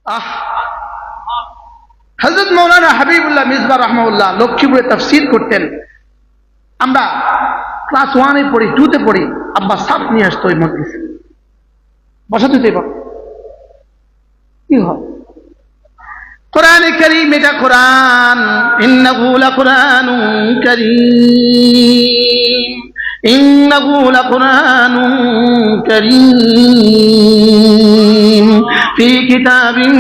আহ হযরত মাওলানা হাবিবুল্লাহ মিসবাহ রাহমাহুল্লাহ লক্ষ্মীপুরে তাফসীর করতেন। আমরা ক্লাস 1-এ পড়ি, 2-তে পড়ি, আব্বা সাপ নিয়ে আসতো ওই মজলিসে, বসাতে দেব কি হয়। কোরআনে কারীম, এটা কোরআন, ইন্নাহু লাকুরআনুন কারীম, ইন্নাহু লাকুরআনুন কারীম ফি কিতাবিন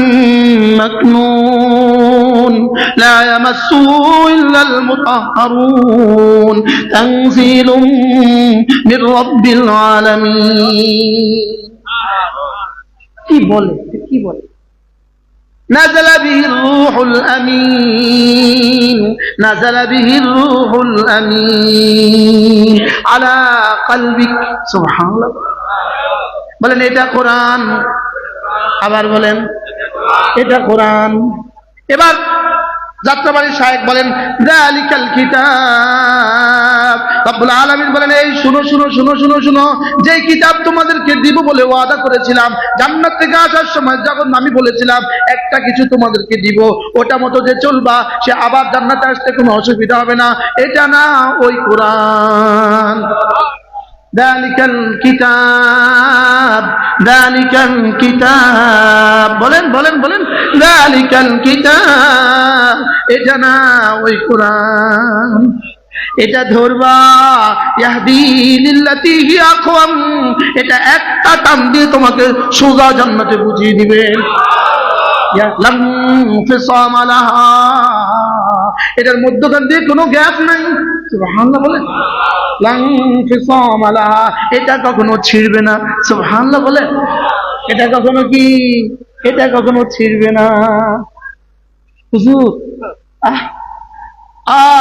মাকনুন লা ইয়ামাসসুহু ইল্লাল মুতাহহারুন তানযীলুম মির রাব্বিল আলামিন। কি বলে, কি বলে? نزل به الروح الأمين، نزل به الروح الأمين على قلبك। سبحان الله। বলেন এটা কোরআন, আবার বলেন এটা কোরআন। এবার যাত্রাবাড়ির শায়েখ বলেন যালিকাল কিতাব। রব্বুল আলামিন বলেন এই শুনো শুনো শুনো শুনো শুনো, যে কিতাব তোমাদেরকে দিব বলে ওয়াদা করেছিলাম জান্নাত থেকে আসার সময়, যখন আমি বলেছিলাম একটা কিছু তোমাদেরকে দিব, ওটা মতো যে চলবা সে আবার জান্নাতে আসতে কোনো অসুবিধা হবে না, এটা না ওই কোরআন। যালিকাল কিতাব, যালিকাল কিতাব। বলেন বলেন বলেন যালিকাল কিতাব, এটা না ওই কোরআন। এটা ধরবা, ইয়াহদি লিল্লাতি হিয়া আকওয়াম, এটা একটা টান দিয়ে তোমাকে সোজা জান্নাতে বুঝিয়ে দিবে। লাম ফিসাম লাহা, এটার মধ্যখান দিয়ে কোনো গ্যাপ নাই। সুবহানাল্লাহ বলেন। লাম ফিসাম লাহা, এটা কখনো ছিড়বে না। সুবহানাল্লাহ বলেন। এটা কখনো কি, এটা কখনো ছিড়বে না। হুজুর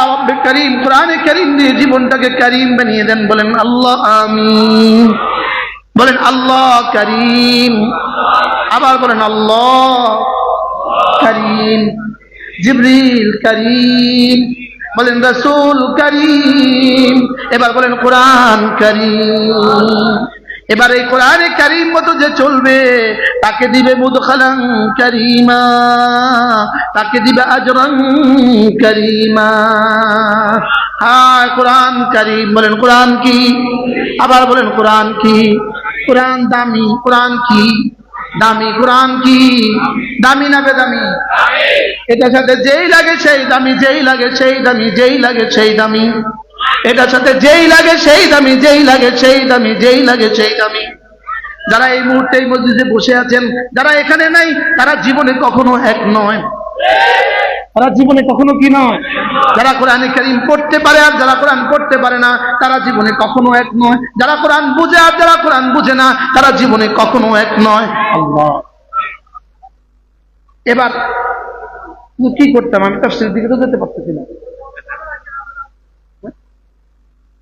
রব্বে করিম কোরআনে কারীম দিয়ে জীবনটাকে কারীম বানিয়ে দেন। বলেন আল্লাহ আমিন। বলেন আল্লাহ করিম, আবার বলেন আল্লাহ করিম। জিবরিল করিম, বলেন রাসূল করিম, এবার বলেন কোরআন করিম। এবার এই কোরআনে কারীম মতো যে চলবে তাকে দিবে মুদখালান কারীমা, তাকে দিবে আজরান কারীমা। হ্যাঁ কোরআন কারীম। বলেন কোরআন কি, আবার বলেন কোরআন কি। কোরআন দামি, কোরআন কি দামি, কোরআন কি দামি না বেদামি? এটার সাথে যেই লাগে সেই দামি, যেই লাগে সেই দামি, যেই লাগে সেই দামি। এটার সাথে যেই লাগে সেই দামি, যেই লাগে সেই দামি, যেই লাগে সেই দামি। যারা এই মুহূর্তে এই মসজিদে বসে আছেন, যারা এখানে নাই, তারা জীবনে কখনো এক নয়, তারা জীবনে কখনো কি নয়। যারা কোরআনে কারীম পড়তে পারে আর যারা কোরআন পড়তে পারে না, তারা জীবনে কখনো এক নয়। যারা কোরআন বুঝে আর যারা কোরআন বুঝে না, তারা জীবনে কখনো এক নয়। আল্লাহ। এবার কি করতাম, আমি তাফসীরের দিকে তো যেতে পারতেছি না,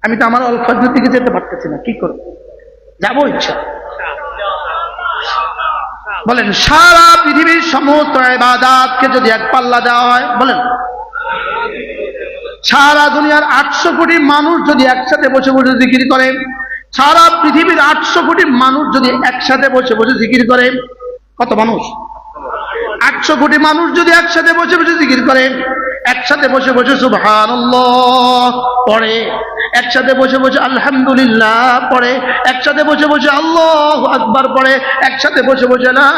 আমি তো আমার অল-ফজরের দিকে যেতে পারতেছি না, কি করব? যাবো ইচ্ছা। বলেন সারা পৃথিবীর সমস্ত ইবাদতকে যদি এক পাল্লা দেওয়া হয়, বলেন সারা দুনিয়ার 800 কোটি মানুষ যদি একসাথে বসে বসে জিকির করে, সারা পৃথিবীর 800 কোটি মানুষ যদি একসাথে বসে বসে জিকির করে, কত মানুষ? 800 কোটি মানুষ যদি একসাথে বসে বসে জিকির করে, একসাথে বসে বসে সুবহানাল্লাহ পড়ে, একসাথে বসে বসে আলহামদুলিল্লাহ পড়ে, একসাথে বসে বসে আল্লাহু আকবার পড়ে, একসাথে বসে বসে লা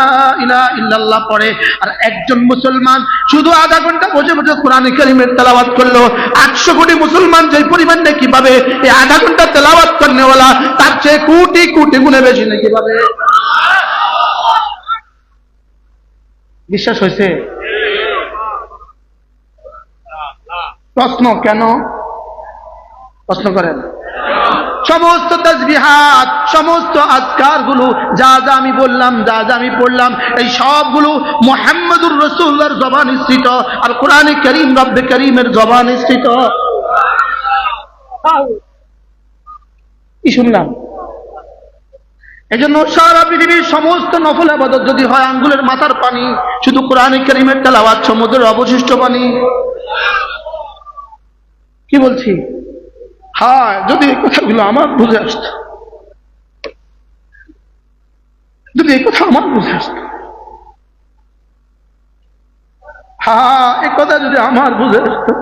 ইলাহা ইল্লাল্লাহ পড়ে, আর একজন মুসলমান শুধু আধা ঘন্টা বসে বসে কোরআন কারীমের তেলাওয়াত করলো, 800 কোটি মুসলমান যে পরিমাণ নেকি পাবে, এই আধা ঘন্টা তেলাওয়াত করনেওয়ালা তার চেয়ে কোটি কোটি গুণে বেশি নেকি পাবে। বিশ্বাস হয়েছে? প্রশ্ন কেন? প্রশ্ন করেন। সমস্ত তাসবিহাত, সমস্ত আজকার গুলো যা যা আমি বললাম, যা যা আমি পড়লাম, এই সবগুলো মুহাম্মদুর রাসূলুল্লাহর জবান নিঃসৃত, আর কোরআনে কারীম রব্বে কারীমের জবান নিঃসৃত। কি শুনলাম? এজন্য সারা পৃথিবীর সমস্ত নফল ইবাদত যদি হয় আঙ্গুলের মাথার পানি, শুধু কোরআনে কারীমের তেলাওয়াত সমুদ্রের অবশিষ্ট পানি। কি বলছি? হ্যাঁ, যদি এই কথাগুলো আমার বুঝে আসতো, যদি এই কথা আমার বুঝে আসতো, হ্যাঁ, এই কথা যদি আমার বুঝে আসতো,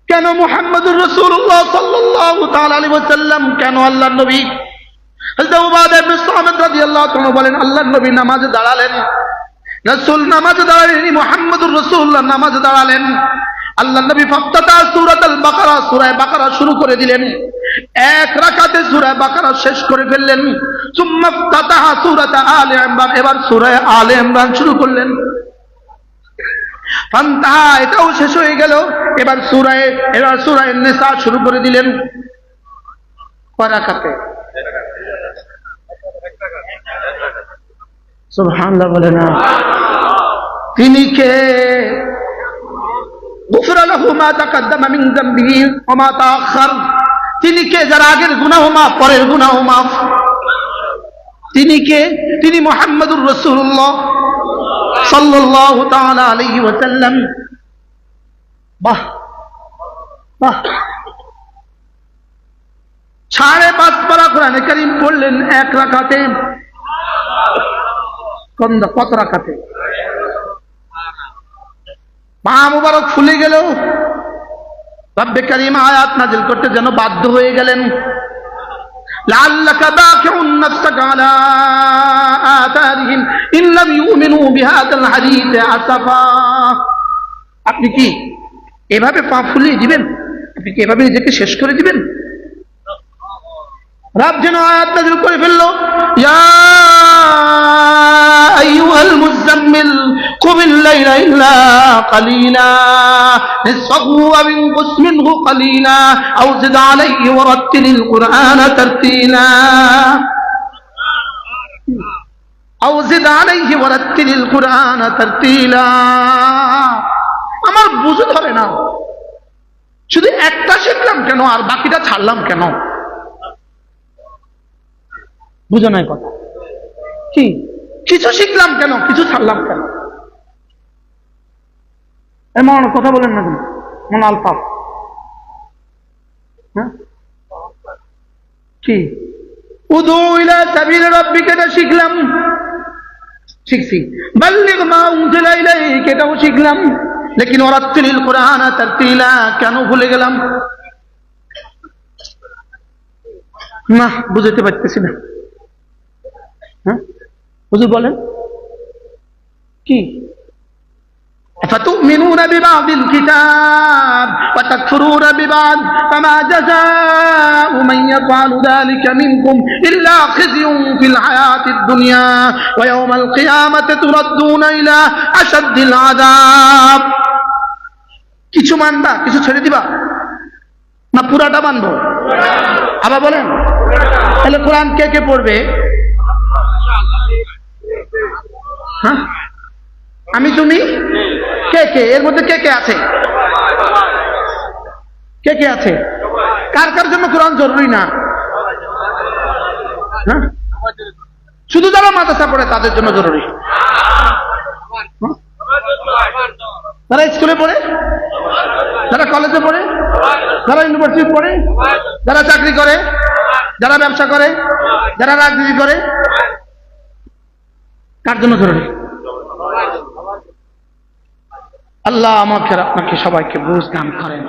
কেন মুহাম্মদুর রাসূলুল্লাহ সাল্লাল্লাহু তাআলা আলাইহি ওয়াসাল্লাম, কেন আল্লাহর নবী হযরত উবাদা ইবনে সামিত রাদিয়াল্লাহু তাআলা বলেন, আল্লাহর নবী নামাজে দাঁড়ালেন, রাসূল নামাজে দাঁড়ালেন, মুহাম্মদুর রাসূলুল্লাহ নামাজে দাঁড়ালেন, আল্লাহর নবী ফাফতাতা সূরাতুল বাকারা, সূরা বাকারা শুরু করে দিলেন, এক রাকাতে সূরা বাকারা শেষ করে ফেললেন। সুম্মা ফাতাহা সূরাত আলে ইমরান, এবার সূরা আলে ইমরান শুরু করলেন। ফান্তাহা, এটাও শেষ হয়ে গেল, এবার সূরা নিসা শুরু করে দিলেন। কয় রাকাতে? সুবহানাল্লাহ বলে না। তিনি কে? গুফরা লাহু মা তাকাদ্দামা মিন যামবিহি ওয়া মা তাআখার। তিনি কে? যার আগের গুনাহ মাফ, পরের গুনাহ মাফ। তিনি কে? তিনি মুহাম্মদুর রাসূলুল্লাহ সাল্লাল্লাহু তাআলা আলাইহি ওয়াসাল্লাম। বাহ বাহ, 5.5 পারা কোরআনে কারীম পড়লেন এক রাকাতে। কত রাকাতে? পা মুবারক ফুলে গেল। রব্বে কারীম আয়াত নাযিল করতে যেন বাধ্য হয়ে গেলেন। লাআল্লাকা বাকিউন নাফসাকা আলা আতারিহিম ইন লাম ইউমিনু বিহাযাল হাদীথ আসাফা। আপনি কি এভাবে পা ফুলিয়ে দিবেন? আপনি কি এভাবে নিজেকে শেষ করে দিবেন? রব যেন আয়াত নাযিল করে ফেললো, ইয়া আইয়ুহাল মুযাম্মিল কুমিল লাইলা ইল্লা কালিলা নিসফাহু আও ইনকুস মিনহু কালিলা আও জিদ আলাইহি ওয়া রাত্তিলিল কুরআনা তারতিলা আও জিদ আলাইহি ওয়া রাত্তিলিল কুরআনা তারতিলা। আমার বুঝে ধরে না, শুধু একটা শিখলাম কেন আর বাকিটা ছাড়লাম কেন? বুঝো নাই কথা কি? কিছু শিখলাম কেন, কিছু ছাড়লাম কেন? এমন কথা বলেন না কেন? মন আলফাফ কি? উদু ইলা সাবিল রাব্বিকা, এটা শিখলাম, শিখছি। বাল্লিগ মা উনজিলা ইলাইকা, এটাও শিখলাম। লেকিন ওয়ারাত্তিলিল কুরআনা তারতিলা কেন ভুলে গেলাম? না, বুঝতে পারতেছি না। হুজুর বলেন কি? أفتؤمنون ببعض الكتاب وتكفرون ببعض فما جزاء من يفعل ذلك منكم إلا خزي في الحياة الدنيا ويوم القيامة تردون إلى أشد العذاب। কিছু মানবা, কিছু ছেড়ে দিবা, না পুরাটা মানবো? আবার বলেন, তাহলে কোরআন কে কে পড়বে? হ্যাঁ, আমি তুমি, কে কে? এর মধ্যে কে কে আছে? কে কে আছে? কার কার জন্য কোরআন জরুরি না? হ্যাঁ, শুধু যারা মাদ্রাসা পড়ে তাদের জন্য জরুরি। যারা স্কুলে পড়ে, যারা কলেজে পড়ে, যারা ইউনিভার্সিটি পড়ে, যারা চাকরি করে, যারা ব্যবসা করে, যারা রাজনীতি করে, কার জন্য জরুরি? আল্লাহ আমাকে আপনাকে সবাইকে বুঝ দান করেন।